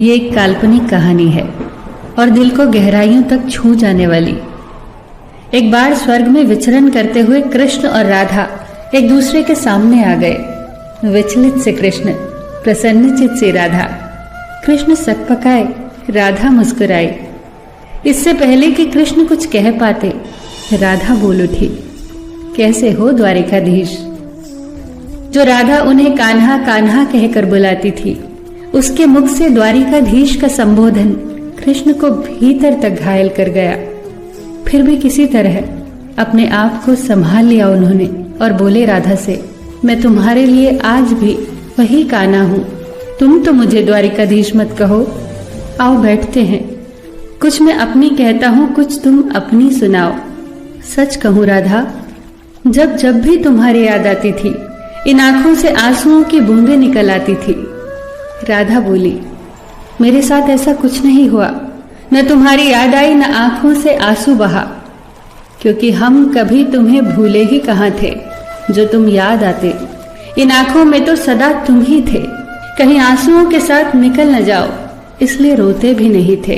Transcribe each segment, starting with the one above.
ये एक काल्पनिक कहानी है और दिल को गहराइयों तक छू जाने वाली। एक बार स्वर्ग में विचरण करते हुए कृष्ण और राधा एक दूसरे के सामने आ गए। विचलित से कृष्ण, प्रसन्नचित से राधा। कृष्ण सकपकाए, राधा मुस्कुराई। इससे पहले कि कृष्ण कुछ कह पाते, राधा बोल उठी, कैसे हो द्वारिकाधीश। जो राधा उन्हें कान्हा कान्हा कहकर बुलाती थी, उसके मुख से द्वारिकाधीश का संबोधन कृष्ण को भीतर तक घायल कर गया। फिर भी किसी तरह अपने आप को संभाल लिया उन्होंने और बोले राधा से, मैं तुम्हारे लिए आज भी वही कान्हा हूं। तुम तो मुझे द्वारिकाधीश मत कहो। आओ बैठते हैं। कुछ मैं अपनी कहता हूं, कुछ तुम अपनी सुनाओ। सच कहूं राधा, जब जब भी तुम्हारी याद आती थी, इन आंखों से आंसुओं की बूंदें निकल आती थी। राधा बोली, मेरे साथ ऐसा कुछ नहीं हुआ। न तुम्हारी याद आई, न आंखों से आंसू बहा, क्योंकि हम कभी तुम्हें भूले ही कहाँ थे। जो तुम याद आते, इन आंखों में तो सदा तुम ही थे। कहीं आंसुओं के साथ निकल न जाओ, इसलिए रोते भी नहीं थे।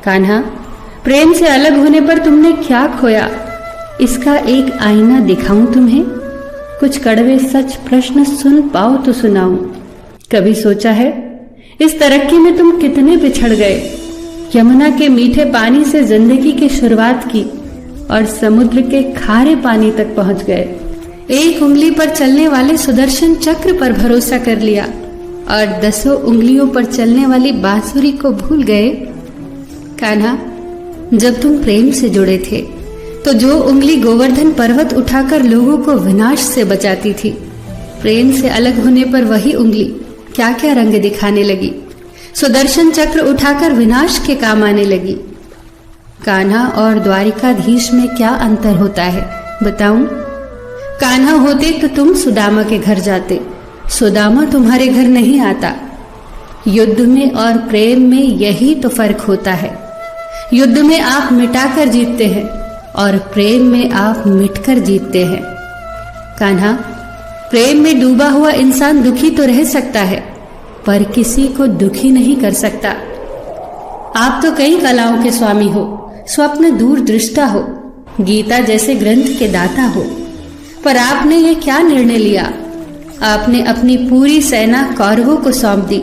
कान्हा, प्रेम से अलग होने पर तुमने क्या खोया, इसका एक आईना दिखाऊं तुम्हें। कुछ कड़वे सच प्रश्न सुन पाओ तो सुनाऊं। कभी सोचा है इस तरक्की में तुम कितने पिछड़ गए। यमुना के मीठे पानी से जिंदगी की शुरुआत की और समुद्र के खारे पानी तक पहुंच गए। एक उंगली पर चलने वाले सुदर्शन चक्र पर भरोसा कर लिया और 10 उंगलियों पर चलने वाली बांसुरी को भूल गए। कान्हा, जब तुम प्रेम से जुड़े थे तो जो उंगली गोवर्धन पर्वत उठाकर लोगों को विनाश से बचाती थी, प्रेम से अलग होने पर वही उंगली क्या क्या रंग दिखाने लगी। सुदर्शन चक्र उठाकर विनाश के काम आने लगी। कान्हा और द्वारिकाधीश में क्या अंतर होता है बताऊं? कान्हा होते तो तुम सुदामा के घर जाते, सुदामा तुम्हारे घर नहीं आता। युद्ध में और प्रेम में यही तो फर्क होता है। युद्ध में आप मिटाकर जीतते हैं और प्रेम में आप मिटकर जीतते हैं। कान्हा, प्रेम में डूबा हुआ इंसान दुखी तो रह सकता है, पर किसी को दुखी नहीं कर सकता। आप तो कई कलाओं के स्वामी हो, स्वप्न दूरदृष्टा हो, गीता जैसे ग्रंथ के दाता हो, पर आपने ये क्या निर्णय लिया? आपने अपनी पूरी सेना कौरवों को सौंप दी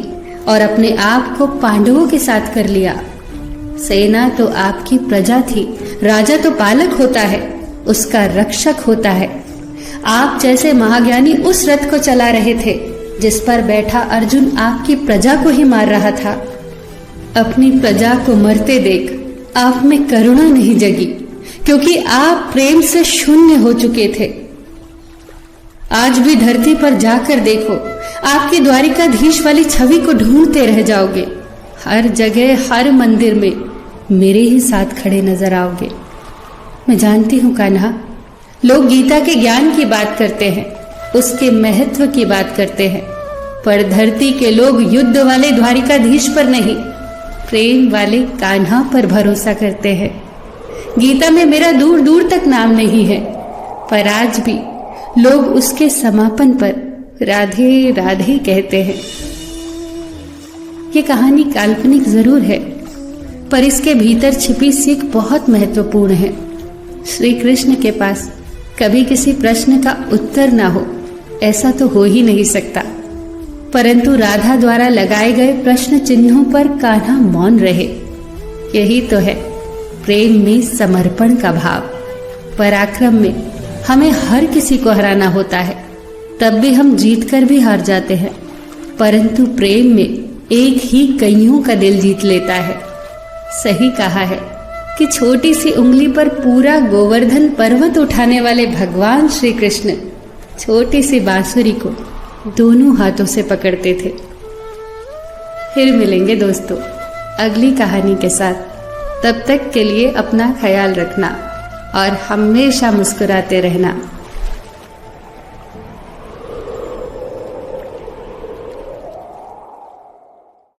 और अपने आप को पांडवों के साथ कर लिया। सेना तो आपकी प्रजा थी, राजा तो पालक होता है, उसका रक्षक होता है। आप जैसे महाज्ञानी उस रथ को चला रहे थे जिस पर बैठा अर्जुन आपकी प्रजा को ही मार रहा था। अपनी प्रजा को मरते देख आप में करुणा नहीं जगी, क्योंकि आप प्रेम से शून्य हो चुके थे। आज भी धरती पर जाकर देखो, आपकी द्वारिकाधीश वाली छवि को ढूंढते रह जाओगे। हर जगह, हर मंदिर में मेरे ही साथ खड़े नजर आओगे। मैं जानती हूं कान्हा, लोग गीता के ज्ञान की बात करते हैं, उसके महत्व की बात करते हैं, पर धरती के लोग युद्ध वाले द्वारिकाधीश पर नहीं, प्रेम वाले कान्हा पर भरोसा करते हैं। गीता में मेरा दूर दूर तक नाम नहीं है, पर आज भी लोग उसके समापन पर राधे राधे कहते हैं। ये कहानी काल्पनिक जरूर है, पर इसके भीतर छिपी सीख बहुत महत्वपूर्ण है। श्री कृष्ण के पास कभी किसी प्रश्न का उत्तर ना हो, ऐसा तो हो ही नहीं सकता, परंतु राधा द्वारा लगाए गए प्रश्न चिन्हों पर कान्हा मौन रहे। यही तो है प्रेम में समर्पण का भाव। पराक्रम में हमें हर किसी को हराना होता है, तब भी हम जीत कर भी हार जाते हैं, परंतु प्रेम में एक ही कईयों का दिल जीत लेता है। सही कहा है कि छोटी सी उंगली पर पूरा गोवर्धन पर्वत उठाने वाले भगवान श्री कृष्ण छोटी सी बांसुरी को दोनों हाथों से पकड़ते थे। फिर मिलेंगे दोस्तों अगली कहानी के साथ। तब तक के लिए अपना ख्याल रखना और हमेशा मुस्कुराते रहना।